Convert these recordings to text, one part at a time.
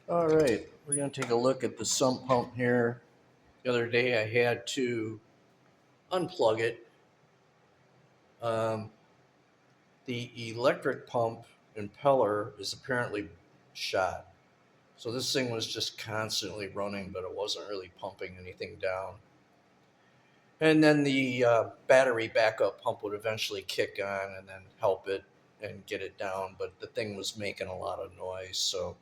All right, we're going to take a look at the sump pump here. The other day I had to unplug it. Um, the electric pump impeller is apparently shot. So this thing was just constantly running, but it wasn't really pumping anything down. And then the battery backup pump would eventually kick on and then help it and get it down, but the thing was making a lot of noise. So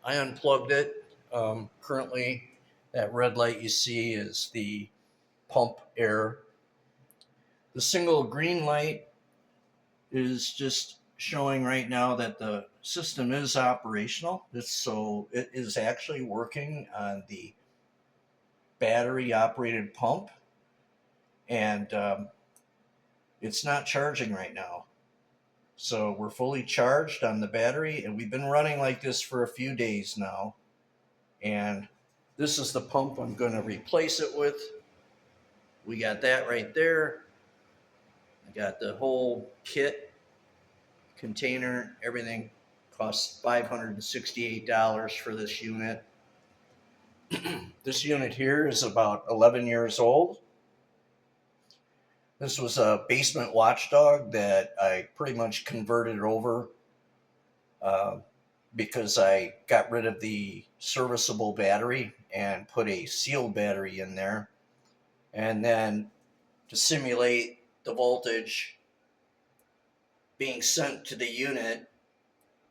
I unplugged it. Currently, that red light you see is the pump air. The single green light is just showing right now that the system is operational. So it is actually working on the battery operated pump, and it's not charging right now. So we're fully charged on the battery, and we've been running like this for a few days now. And this is the pump I'm going to replace it with. We got that right there. I got the whole kit, container, everything. Costs $568 for this unit. This unit here is about 11 years old. This was a basement watchdog that I pretty much converted over uh, because I got rid of the serviceable battery and put a sealed battery in there. And then to simulate the voltage being sent to the unit,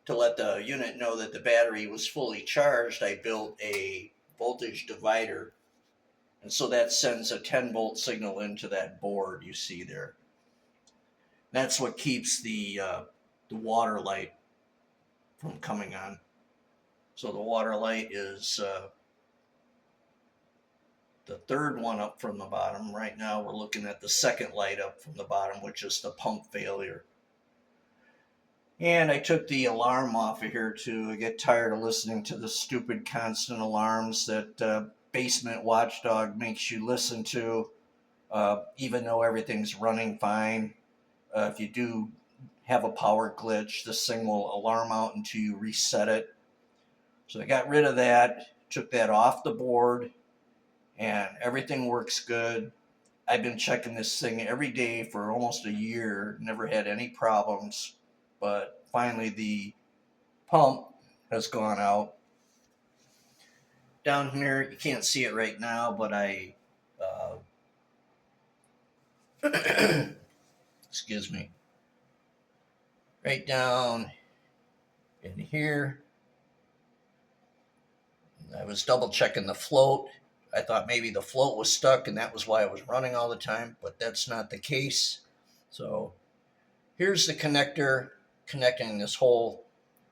to let the unit know that the battery was fully charged, I built a voltage divider. And so that sends a 10-volt signal into that board you see there. That's what keeps the water light from coming on. So the water light is the third one up from the bottom. Right now we're looking at the second light up from the bottom, which is the pump failure. And I took the alarm off of here too. I get tired of listening to the stupid constant alarms that Basement Watchdog makes you listen to, even though everything's running fine. If you do have a power glitch, this thing will alarm out until you reset it. So I got rid of that, took that off the board, and everything works good. I've been checking this thing every day for almost a year, never had any problems, but finally the pump has gone out. Down here, you can't see it right now, but excuse me, right down in here, I was double checking the float. I thought maybe the float was stuck and that was why it was running all the time, but that's not the case. So here's the connector connecting this whole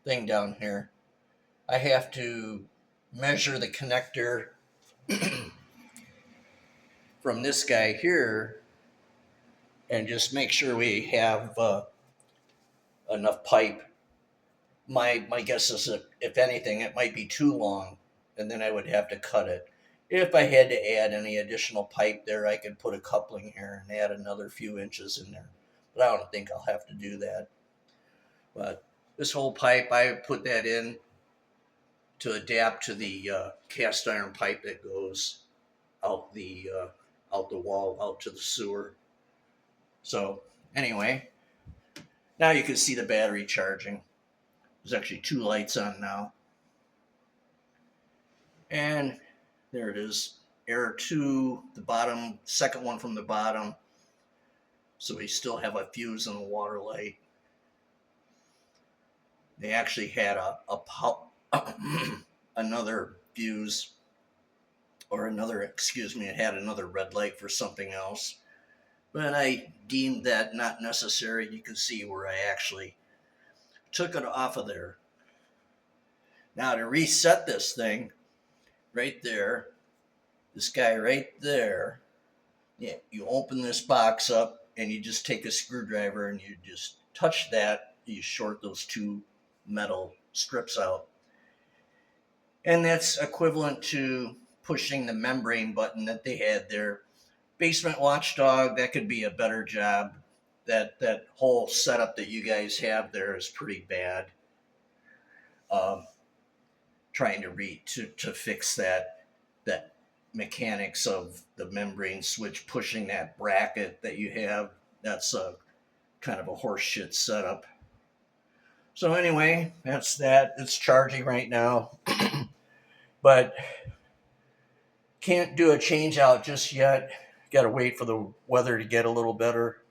thing down here. I have to measure the connector from this guy here and just make sure we have enough pipe. My guess is that if anything, it might be too long, and then I would have to cut it. If I had to add any additional pipe there, I could put a coupling here and add another few inches in there. But I don't think I'll have to do that. But this whole pipe, I put that in to adapt to the cast iron pipe that goes out the wall, out to the sewer. So anyway, now you can see the battery charging. There's actually two lights on now. And there it is. Error 2, the bottom, second one from the bottom. So we still have a fuse in the water light. They actually had another fuse, or another, excuse me, it had another red light for something else. But I deemed that not necessary. You can see where I actually took it off of there. Now to reset this thing, right there, this guy right there, yeah, you open this box up and you just take a screwdriver and you just touch that, you short those two metal strips out. And that's equivalent to pushing the membrane button that they had there. Basement Watchdog, that could be a better job. That whole setup that you guys have there is pretty bad. Um, trying to fix that mechanics of the membrane switch pushing that bracket that you have. That's a kind of a horseshit setup. So anyway, that's that. It's charging right now, but can't do a change out just yet. Got to wait for the weather to get a little better.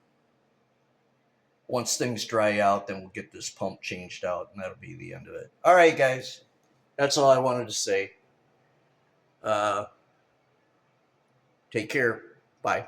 Once things dry out, then we'll get this pump changed out, and that'll be the end of it. All right, guys. That's all I wanted to say. Take care. Bye.